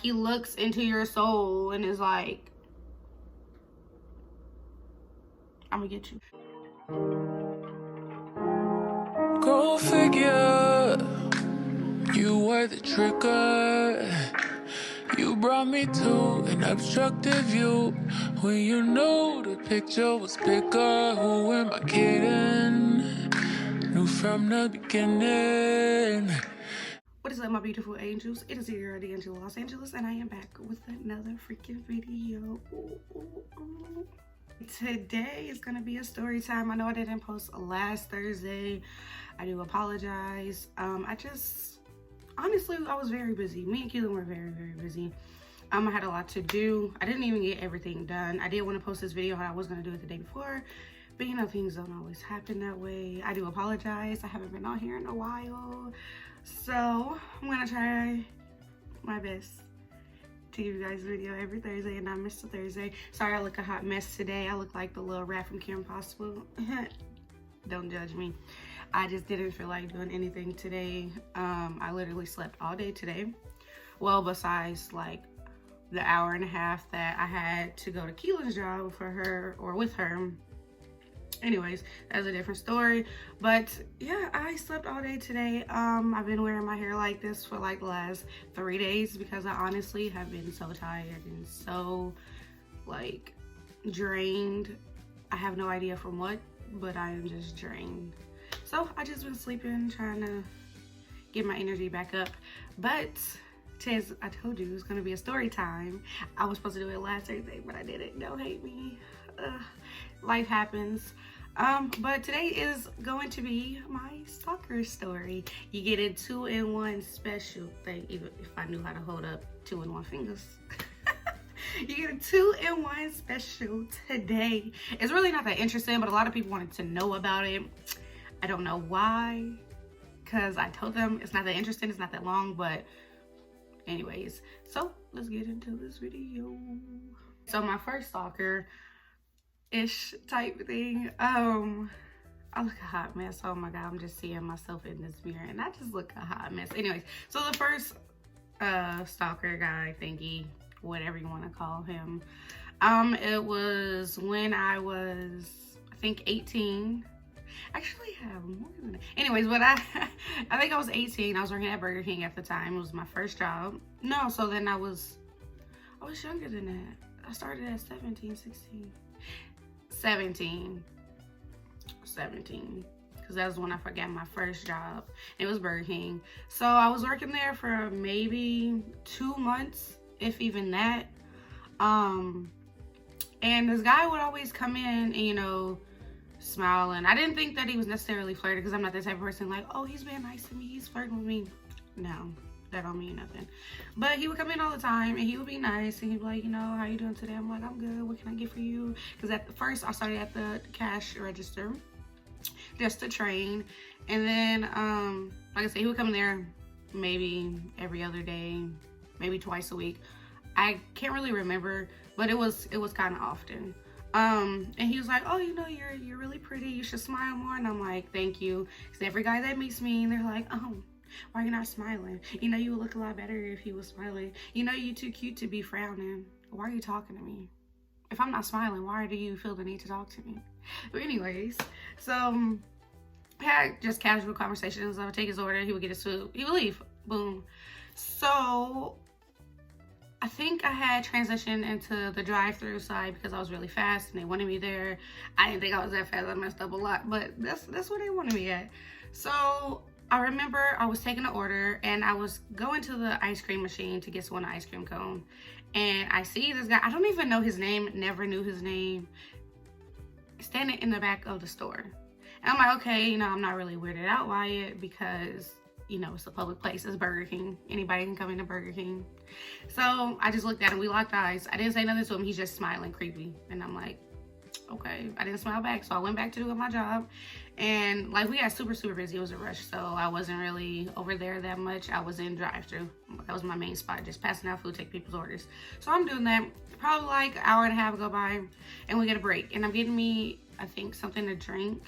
he looks into your soul and is like, I'm gonna get you. Go figure, you were the trigger. You brought me to an obstructive view when you knew the picture was bigger. Who am I kidding? Knew from the beginning. What is up, my beautiful angels? It is your girl Deangelosangeles, and I am back with another freaking video. Today is gonna be a story time. I know I didn't post last Thursday. I do apologize. Honestly, I was very busy. Me and Keelan were very, very busy. I had a lot to do. I didn't even get everything done. I did want to post this video. I was gonna do it the day before, but you know, things don't always happen that way. I do apologize. I haven't been on here in a while, so I'm gonna try my best to give you guys a video every Thursday and not miss a Thursday. Sorry, I look a hot mess today. I look like the little rat from Kim Possible. Don't judge me. I just didn't feel like doing anything today. I literally slept all day today. Well, besides like the hour and a half that I had to go to Keelan's job for her or with her. Anyways, that's a different story. But yeah, I slept all day today. I've been wearing my hair like this for like the last 3 days because I honestly have been so tired and so like drained. I have no idea from what, but I am just drained. So I just been sleeping, trying to get my energy back up. But today's, I told you it was gonna be a story time. I was supposed to do it last Thursday, but I didn't. Don't hate me. Life happens. But today is going to be my stalker story. You get a 2-in-1 special thing, even if I knew how to hold up 2-in-1 fingers. You get a 2-in-1 special today. It's really not that interesting, but a lot of people wanted to know about it. I don't know why, because I told them it's not that interesting, it's not that long, but anyways, so let's get into this video. So my first stalker-ish type thing, I look a hot mess. Oh my god, I'm just seeing myself in this mirror and I just look a hot mess. Anyways, so the first stalker guy thingy, whatever you want to call him, it was when I was, I think, 18. Actually have more than that. Anyways, but I think I was 18. I was working at Burger King at the time. It was my first job. No, so then I was younger than that. I started at 17, 16. 17, because that was when I got my first job. It was Burger King. So I was working there for maybe 2 months, if even that. And this guy would always come in and, you know, smile, and I didn't think that he was necessarily flirting because I'm not the type of person like, oh, he's being nice to me, he's flirting with me. No, that don't mean nothing. But he would come in all the time and he would be nice and he'd be like, you know, how you doing today? I'm like, I'm good, what can I get for you? Because at first I started at the cash register just to train, and then like I said, he would come there maybe every other day, maybe twice a week. I can't really remember, but it was kind of often. And he was like, oh, you know, you're really pretty, you should smile more. And I'm like, thank you. Because every guy that meets me, they're like, oh, why are you not smiling? You know, you would look a lot better if you was smiling. You know, you're too cute to be frowning. Why are you talking to me? If I'm not smiling, why do you feel the need to talk to me? But anyways, so I had just casual conversations. I would take his order, he would get his food, he would leave, boom. So I think I had transitioned into the drive-through side because I was really fast and they wanted me there. I didn't think I was that fast. I messed up a lot, but that's where they wanted me at. So I remember I was taking an order and I was going to the ice cream machine to get someone an ice cream cone. And I see this guy, I don't even know his name, never knew his name, standing in the back of the store. And I'm like, okay, you know, I'm not really weirded out by it because, you know, it's a public place, it's Burger King. Anybody can come into Burger King. So I just looked at him, we locked eyes. I didn't say nothing to him, he's just smiling creepy. And I'm like, okay, I didn't smile back. So I went back to doing my job. And like, we got super busy, it was a rush. So I wasn't really over there that much. I was in drive-thru. That was my main spot, just passing out food, take people's orders. So I'm doing that. Probably like an hour and a half go by and we get a break. And I'm getting me, I think, something to drink.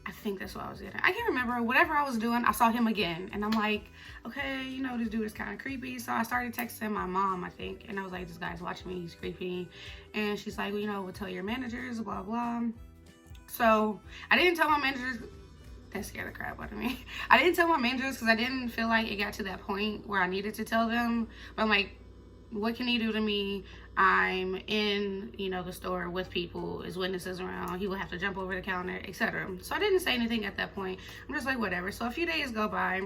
I think that's what I was getting. I can't remember. Whatever I was doing, I saw him again. And I'm like, okay, you know, this dude is kind of creepy. So I started texting my mom, I think. And I was like, this guy's watching me. He's creepy. And she's like, well, you know, we'll tell your managers, blah, blah. So I didn't tell my managers. That scared the crap out of me. I didn't tell my managers because I didn't feel like it got to that point where I needed to tell them. But I'm like, what can he do to me? I'm in, you know, the store with people, his witnesses around, he will have to jump over the counter, etc. So I didn't say anything at that point. I'm just like, whatever. So a few days go by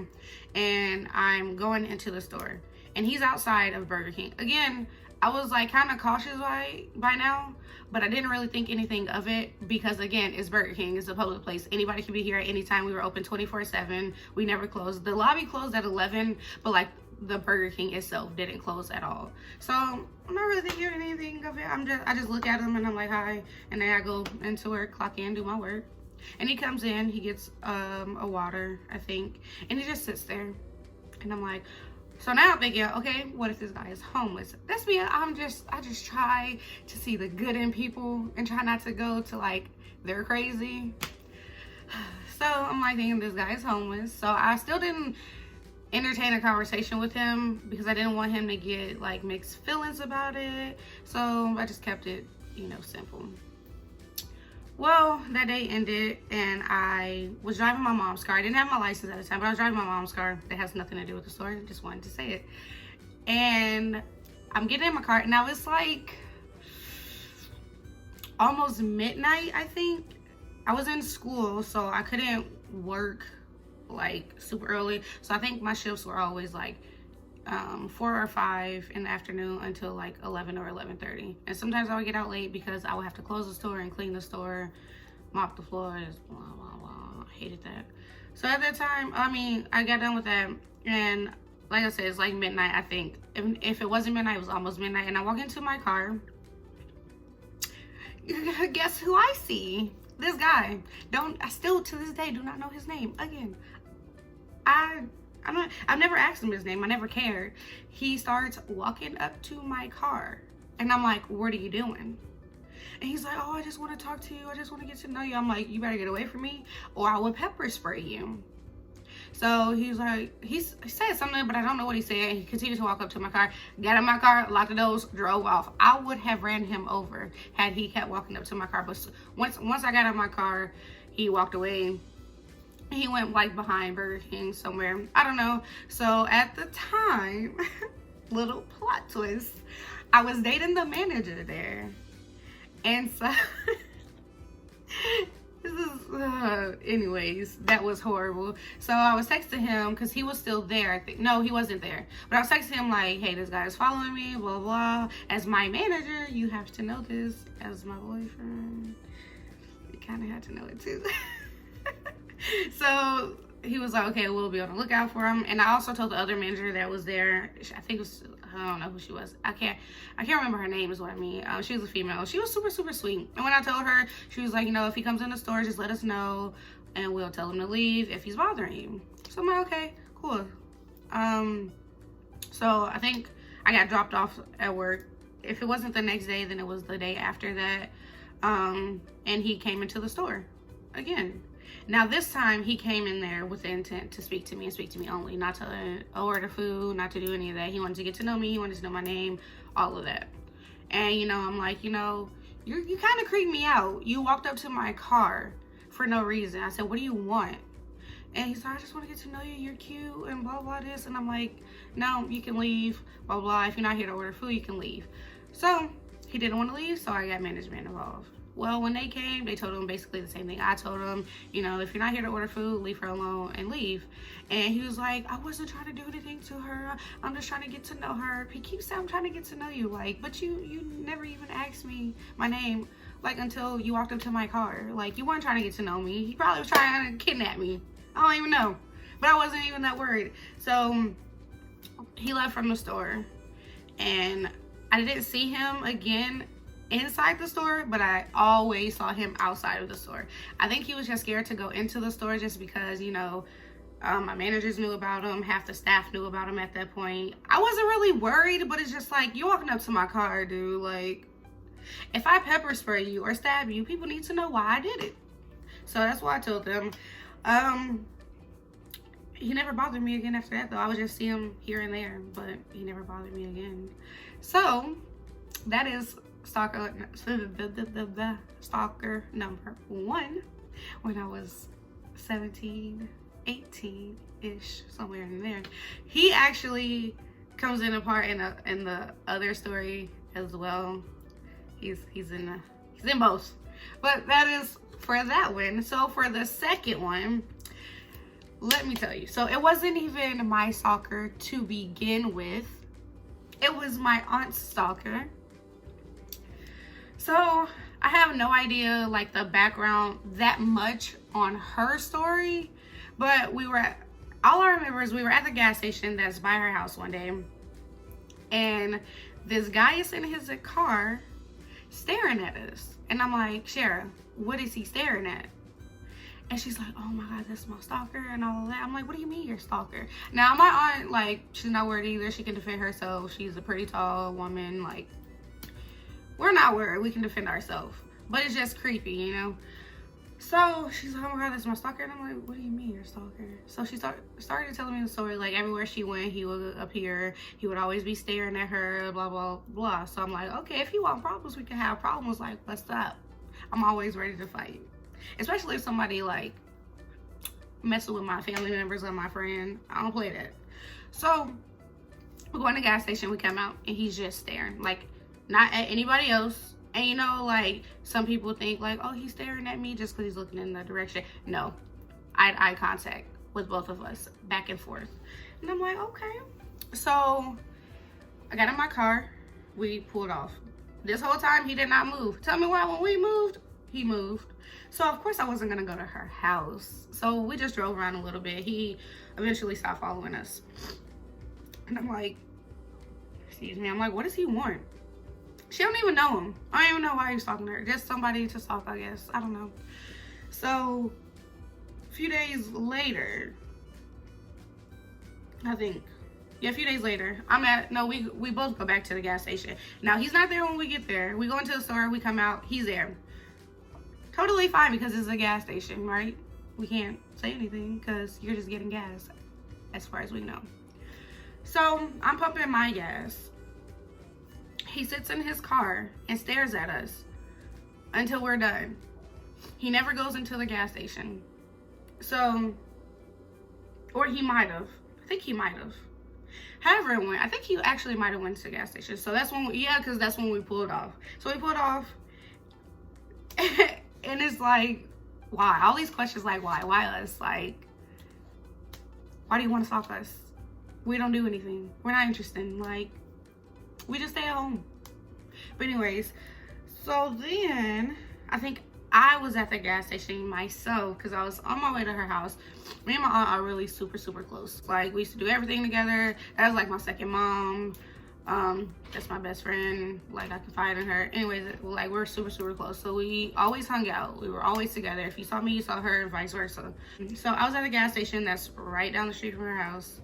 and I'm going into the store and he's outside of Burger King. Again, I was like kind of cautious by now, but I didn't really think anything of it because again, it's Burger King, it's a public place. Anybody can be here at any time. We were open 24/7. We never closed. The lobby closed at 11, but like the Burger King itself didn't close at all. So I'm not really thinking anything of it. I just look at him and I'm like, hi. And then I go into work, clock in, do my work. And he comes in, he gets a water, I think. And he just sits there. And I'm like, so now I'm thinking, okay, what if this guy is homeless? That's me. I just try to see the good in people and try not to go to like, they're crazy. So I'm like thinking this guy is homeless. So I still didn't entertain a conversation with him because I didn't want him to get like mixed feelings about it. So I just kept it, you know, simple. Well, that day ended and I was driving my mom's car. I didn't have my license at the time, but I was driving my mom's car. That has nothing to do with the store. Just wanted to say it. And I'm getting in my car. Now it's like almost midnight, I think. I was in school, so I couldn't work like super early. So I think my shifts were always like 4 or 5 in the afternoon until like 11 or 11:30. And sometimes I would get out late because I would have to close the store and clean the store, mop the floors, blah, blah, blah. I hated that. So at that time, I mean, I got done with that. And like I said, it's like midnight, I think. If it wasn't midnight, it was almost midnight. And I walk into my car. Guess who I see? This guy. I still to this day do not know his name. Again, I've never asked him his name. I never cared. He starts walking up to my car and I'm like, what are you doing? And he's like, oh, I just want to talk to you. I just want to get to know you. I'm like, you better get away from me or I will pepper spray you. So he's like, he said something, but I don't know what he said. He continued to walk up to my car, got in my car, locked the doors, drove off. I would have ran him over had he kept walking up to my car. But once I got in my car, he walked away. He went like behind Burger King somewhere. I don't know. So at the time, little plot twist, I was dating the manager there. And so, this is, anyways, that was horrible. So I was texting him because he was still there. I think, no, he wasn't there. But I was texting him like, hey, this guy is following me, blah, blah. As my manager, you have to know this. As my boyfriend, you kind of had to know it too. So he was like, okay, we'll be on the lookout for him. And I also told the other manager that was there, I think it was, I don't know who she was. I can't remember her name is what I mean. She was a female. She was super, super sweet. And when I told her, she was like, you know, if he comes in the store, just let us know and we'll tell him to leave if he's bothering you. So I'm like, okay, cool. So I think I got dropped off at work. If it wasn't the next day, then it was the day after that. And he came into the store again. Now this time he came in there with the intent to speak to me and speak to me only, not to order food, not to do any of that. He wanted to get to know me, he wanted to know my name, all of that. And you know, I'm like, you know, you kind of creep me out. You walked up to my car for no reason. I said, what do you want? And he's like, I just want to get to know you, you're cute and blah blah this. And I'm like, no, you can leave, blah blah. If you're not here to order food, you can leave. So he didn't want to leave, so I got management involved. Well, when they came, they told him basically the same thing I told him. You know, if you're not here to order food, leave her alone and leave. And he was like, I wasn't trying to do anything to her. I'm just trying to get to know her. He keeps saying, I'm trying to get to know you. Like, but you never even asked me my name, like, until you walked up to my car. Like, you weren't trying to get to know me. He probably was trying to kidnap me. I don't even know. But I wasn't even that worried. So he left from the store. And I didn't see him again inside the store, but I always saw him outside of the store. I think he was just scared to go into the store just because, you know, my managers knew about him, half the staff knew about him at that point. I wasn't really worried, but it's just like, you're walking up to my car, dude. Like, if I pepper spray you or stab you, people need to know why I did it. So that's why I told them. He never bothered me again after that, though. I would just see him here and there, but he never bothered me again. So that is stalker number 1 when I was 17, 18-ish, somewhere in there. He actually comes in a part in the other story as well. He's in both. But that is for that one. So for the second one, let me tell you. So it wasn't even my stalker to begin with. It was my aunt's stalker. So I have no idea like the background that much on her story, but all I remember is we were at the gas station that's by her house one day, and this guy is in his car staring at us. And I'm like, Shara, what is he staring at? And she's like, oh my God, that's my stalker and all of that. I'm like, what do you mean you're a stalker? Now, my aunt, like, she's not worried either. She can defend herself. She's a pretty tall woman. Like, we're not worried. We can defend ourselves. But it's just creepy, you know? So she's like, oh my God, that's my stalker. And I'm like, what do you mean you're a stalker? So she started telling me the story. Like, everywhere she went, he would appear. He would always be staring at her, blah, blah, blah. So I'm like, okay, if you want problems, we can have problems. Like, what's up? I'm always ready to fight. Especially if somebody, like, messing with my family members or my friend. I don't play that. So we go in the gas station. We come out, and he's just staring. Like, not at anybody else. And you know, like, some people think like, oh, he's staring at me just because he's looking in the direction. No, I had eye contact with both of us, back and forth. And I'm like, okay. So I got in my car. We pulled off. This whole time, he did not move. Tell me why when we moved, he moved. So of course I wasn't gonna go to her house. So we just drove around a little bit. He eventually stopped following us. And I'm like, excuse me, I'm like, what does he want? She don't even know him. I don't even know why he's talking to her. Just somebody to stalk, I guess. I don't know. So a few days later, I think, yeah, a few days later, we both go back to the gas station. Now, he's not there when we get there. We go into the store, we come out, he's there. Totally fine because it's a gas station, right? We can't say anything because you're just getting gas, as far as we know. So I'm pumping my gas. He sits in his car and stares at us until we're done. He never goes into the gas station. So, or he might have. I think he might have. However it went, I think he actually might have went to the gas station. So that's when, because that's when we pulled off. So we pulled off, and it's like, why? All these questions like, why? Why us? Like, why do you want to stalk us? We don't do anything. We're not interested. Like, we just stay at home. But anyways, so then I think I was at the gas station myself because I was on my way to her house. Me and my aunt are really super, super close. Like, we used to do everything together. That was like my second mom. That's my best friend. Like, I confide in her. Anyways, like, we're super, super close. So we always hung out. We were always together. If you saw me, you saw her, and vice versa. So I was at a gas station that's right down the street from her house.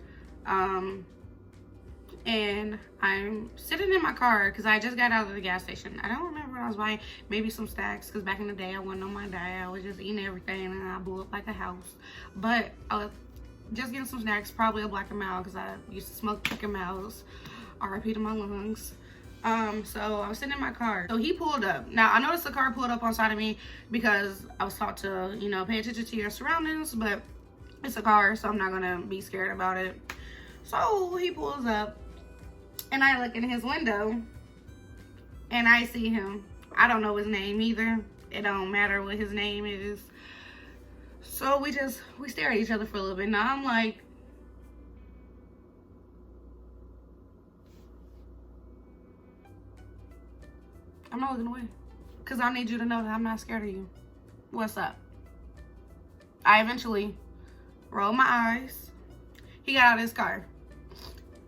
And I'm sitting in my car because I just got out of the gas station. I don't remember what I was buying. Maybe some stacks because back in the day I wasn't on my diet. I was just eating everything and I blew up like a house. But I was just getting some snacks, probably a Black and Mild because I used to smoke Black and Milds. RIP to my lungs. So I was sitting in my car. So he pulled up. Now I noticed the car pulled up on side of me because I was taught to, you know, pay attention to your surroundings. But it's a car, so I'm not gonna be scared about it. So he pulls up. And I look in his window and I see him. I don't know his name either. It don't matter what his name is. So we stare at each other for a little bit. Now I'm like, I'm not looking away. Because I need you to know that I'm not scared of you. What's up? I eventually rolled my eyes. He got out of his car.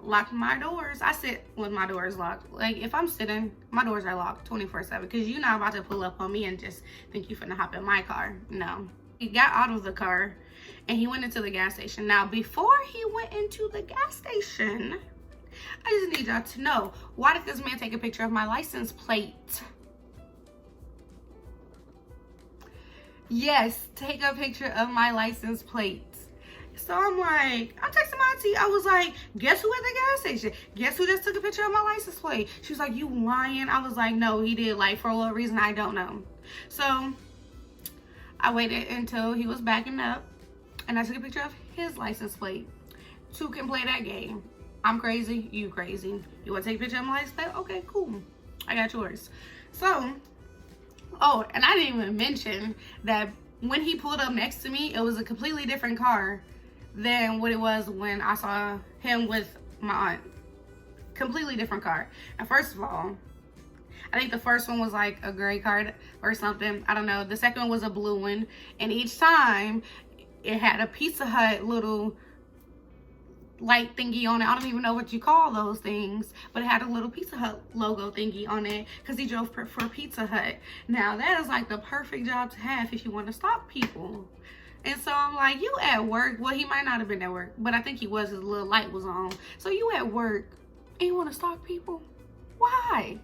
Locked my doors. I sit with my doors locked. Like, if I'm sitting, my doors are locked 24/7 because you're not about to pull up on me and just think you finna hop in my car. No. He got out of the car and he went into the gas station. Now, before he went into the gas station, I just need y'all to know, why did this man take a picture of my license plate? Yes, take a picture of my license plates. So I'm like, I'm texting my auntie. I was like, guess who at the gas station? Guess who just took a picture of my license plate? She was like, you lying? I was like, no, he did, like, for a little reason I don't know. So I waited until he was backing up and I took a picture of his license plate. Two can play that game. I'm crazy, you crazy. You want to take a picture of my license plate? Okay, cool. I got yours. So, oh, and I didn't even mention that when he pulled up next to me, it was a completely different car than what it was when I saw him with my aunt. Completely different car. And first of all, I think the first one was like a gray car or something. I don't know. The second one was a blue one. And each time it had a Pizza Hut little light thingy on it. I don't even know what you call those things, but it had a little Pizza Hut logo thingy on it because he drove for Pizza Hut. Now that is like the perfect job to have if you want to stop people. And so I'm like, you at work? Well, he might not have been at work, but I think he was. His little light was on. So you at work and you want to stalk people? Why?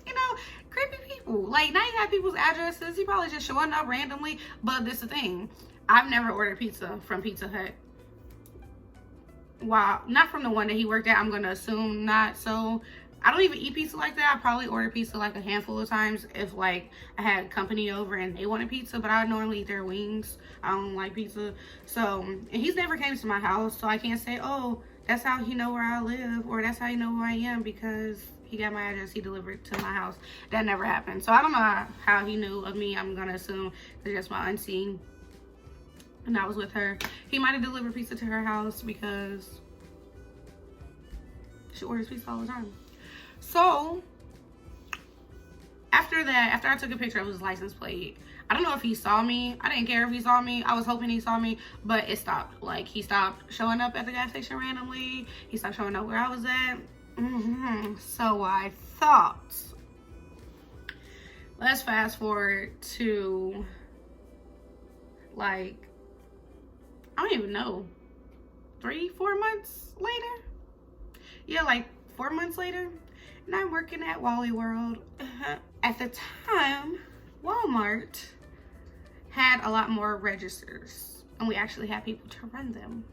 You know, creepy people. Like, now you got people's addresses. He probably just showing up randomly. But this is the thing. I've never ordered pizza from Pizza Hut. Wow, not from the one that he worked at. I'm going to assume not. So I don't even eat pizza like that. I probably order pizza like a handful of times if like I had company over and they wanted pizza, but I normally eat their wings. I don't like pizza. So, and he's never came to my house, so I can't say, oh, that's how he know where I live, or that's how he know who I am because he got my address, he delivered to my house. That never happened. So I don't know how he knew of me. I'm going to assume it's just my auntie. And I was with her. He might have delivered pizza to her house because she orders pizza all the time. So after that, after I took a picture of his license plate, I don't know if he saw me. I didn't care if he saw me. I was hoping he saw me, but it stopped. Like, he stopped showing up at the gas station randomly. He stopped showing up where I was at. So I thought, let's fast forward to, like, I don't even know, 3-4 months later. Yeah, like 4 months later. And I'm working at Wally World. At the time, Walmart had a lot more registers. And we actually had people to run them.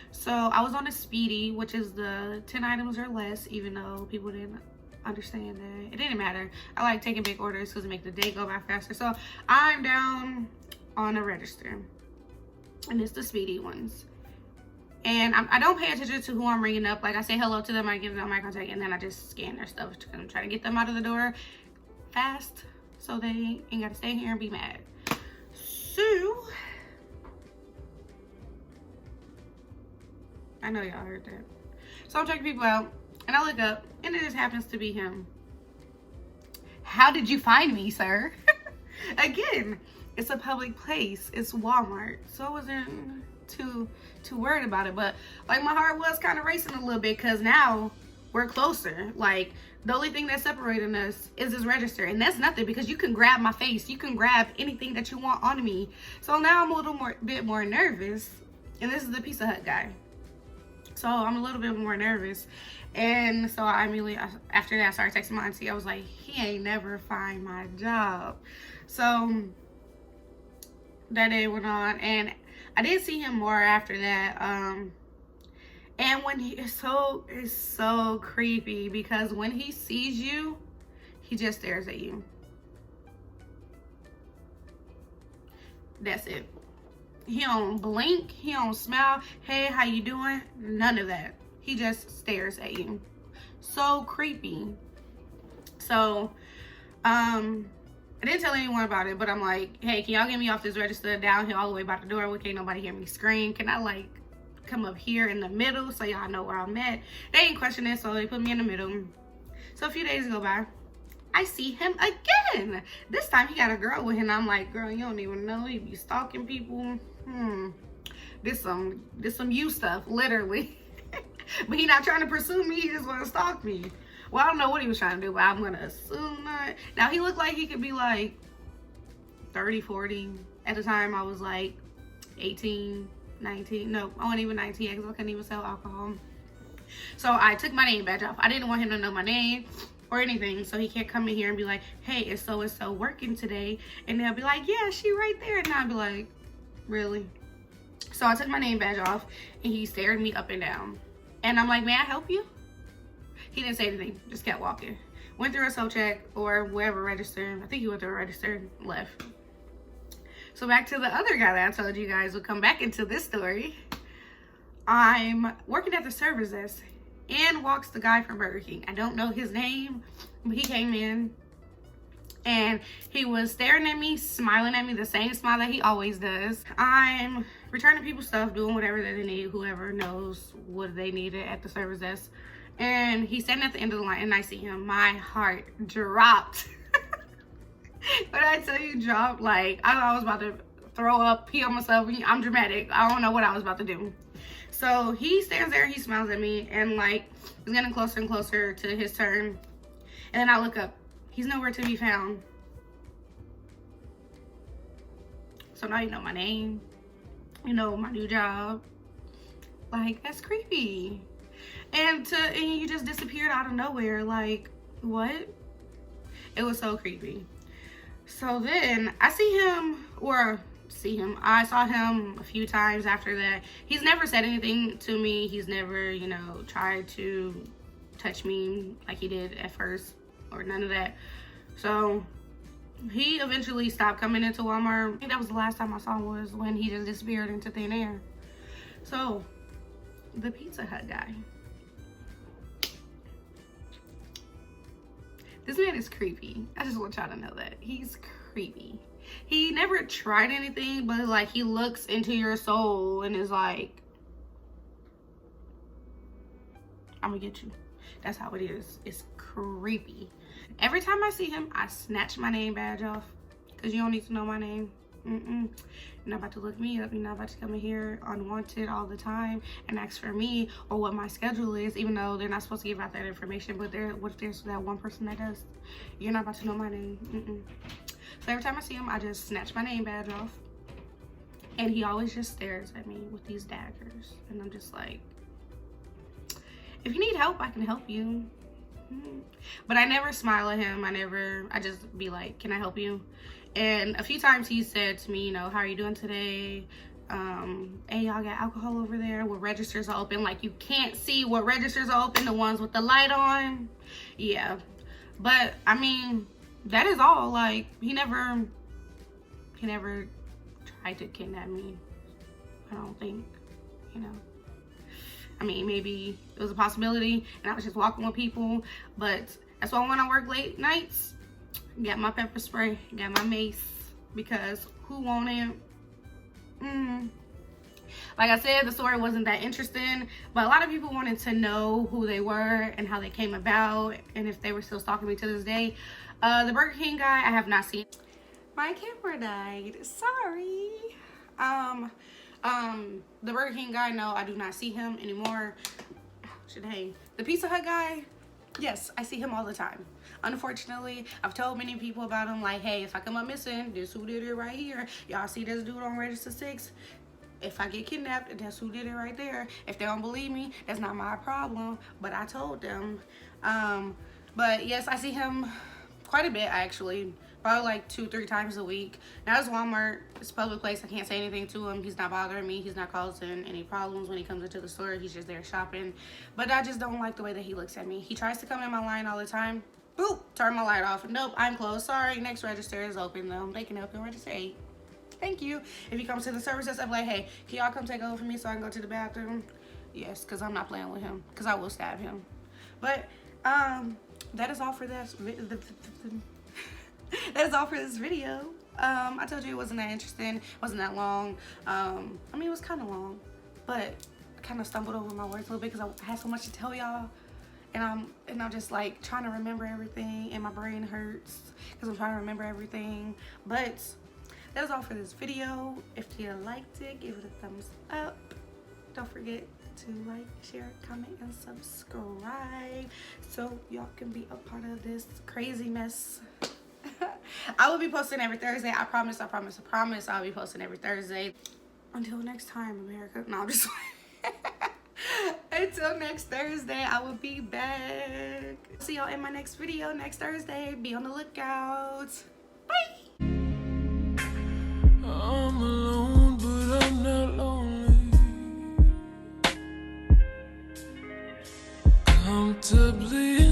So I was on a speedy, which is the 10 items or less, even though people didn't understand that. It didn't matter. I like taking big orders because it makes the day go by faster. So I'm down on a register. And it's the speedy ones. And I don't pay attention to who I'm ringing up. Like, I say hello to them, I give them my contact, and then I just scan their stuff to try to get them out of the door fast so they ain't got to stay here and be mad. So, I know y'all heard that. So I'm checking people out, and I look up, and it just happens to be him. How did you find me, sir? Again, it's a public place. It's Walmart. So I wasn't too worried about it. But, like, my heart was kind of racing a little bit because now we're closer. Like, the only thing that's separating us is this register. And that's nothing because you can grab my face. You can grab anything that you want on me. So now I'm a little bit more nervous. And this is the Pizza Hut guy. So I'm a little bit more nervous. And so I immediately, after that, I started texting my auntie. I was like, he ain't never find my job. So that day went on, and I did see him more after that. And when it's so creepy because when he sees you, he just stares at you. That's it. He don't blink, he don't smile, hey, how you doing? None of that. He just stares at you. So creepy. So, I didn't tell anyone about it, but I'm like, hey, can y'all get me off this register down here all the way by the door? We can't nobody hear me scream. Can I, like, come up here in the middle so y'all know where I'm at? They ain't questioning it, so they put me in the middle. So a few days go by. I see him again. This time he got a girl with him. I'm like, girl, you don't even know. He be stalking people. This some you stuff, literally. But he not trying to pursue me. He just want to stalk me. Well, I don't know what he was trying to do, but I'm going to assume not. Now, he looked like he could be like 30, 40. At the time, I was like 18, 19. No, I wasn't even 19 because I couldn't even sell alcohol. So I took my name badge off. I didn't want him to know my name. or anything. So he can't come in here and be like, hey, is so-and-so working today? And they'll be like, yeah, she right there. And I'll be like, really? So I took my name badge off and he stared me up and down. And I'm like, may I help you? He didn't say anything, just kept walking. Went through a self check or wherever registered. I think he went through a register, left. So back to the other guy that I told you guys would come back into this story. I'm working at the service desk and walks the guy from Burger King. I don't know his name, but he came in and he was staring at me, smiling at me, the same smile that he always does. I'm returning people's stuff, doing whatever that they need, whoever knows what they needed at the service desk. And he's standing at the end of the line and I see him. My heart dropped. When I tell you dropped, like I was about to throw up, pee on myself. I'm dramatic. I don't know what I was about to do. So he stands there, he smiles at me, and like it's getting closer and closer to his turn. And then I look up. He's nowhere to be found. So now you know my name. You know my new job. Like, that's creepy. And you just disappeared out of nowhere. Like, what? It was so creepy. So then I saw him a few times after that. He's never said anything to me. He's never, you know, tried to touch me like he did at first or none of that. So he eventually stopped coming into Walmart. I think that was the last time I saw him, was when he just disappeared into thin air. So the Pizza Hut guy. This man is creepy. I just want y'all to know that. He's creepy. He never tried anything, but like he looks into your soul and is like, I'm gonna get you. That's how it is. It's creepy. Every time I see him, I snatch my name badge off. Because you don't need to know my name. You're not about to look me up. You're not about to come in here unwanted all the time and ask for me or what my schedule is, even though they're not supposed to give out that information. But what if there's that one person that does? You're not about to know my name. So every time I see him, I just snatch my name badge off. And he always just stares at me with these daggers. And I'm just like, if you need help, I can help you. But I never smile at him. I just be like, can I help you? And a few times he said to me, you know, how are you doing today? Hey, y'all got alcohol over there? What registers are open? Like, you can't see what registers are open, the ones with the light on. Yeah. But I mean, that is all. Like, he never tried to kidnap me. I don't think, you know. I mean, maybe it was a possibility and I was just walking with people, but that's why when I work late nights, got my pepper spray, got my mace, because who wanted? Like I said, the story wasn't that interesting, but a lot of people wanted to know who they were and how they came about and if they were still stalking me to this day. The Burger King guy, I have not seen. My camera died, sorry. The Burger King guy, no, I do not see him anymore. Should hang. The Pizza Hut guy, yes, I see him all the time. Unfortunately, I've told many people about him, like, hey, if I come up missing, this who did it right here. Y'all see this dude on register 6? If I get kidnapped, that's who did it right there. If they don't believe me, that's not my problem. But I told them. But yes, I see him quite a bit, actually. Probably like 2-3 times a week. Now it's Walmart. It's a public place. I can't say anything to him. He's not bothering me. He's not causing any problems when he comes into the store. He's just there shopping. But I just don't like the way that he looks at me. He tries to come in my line all the time. Boop, turn my light off. Nope, I'm closed. Sorry, next register is open though. They can help you register 8. Thank you. If he comes to the services, I'm like, hey, can y'all come take over for me so I can go to the bathroom? Yes, because I'm not playing with him. Because I will stab him. But that is all for this. That is all for this video. I told you it wasn't that interesting, wasn't that long. I mean, it was kind of long, but I kind of stumbled over my words a little bit because I had so much to tell y'all, and I'm just like trying to remember everything, and my brain hurts because I'm trying to remember everything. But that is all for this video. If you liked it, give it a thumbs up. Don't forget to like, share, comment, and subscribe so y'all can be a part of this crazy mess. I will be posting every Thursday. I promise I'll be posting every Thursday. Until next time, America. No, I'm just until next Thursday, I will be back. See y'all in my next video next Thursday. Be on the lookout. Bye. I'm alone, but I'm not lonely. Comfortably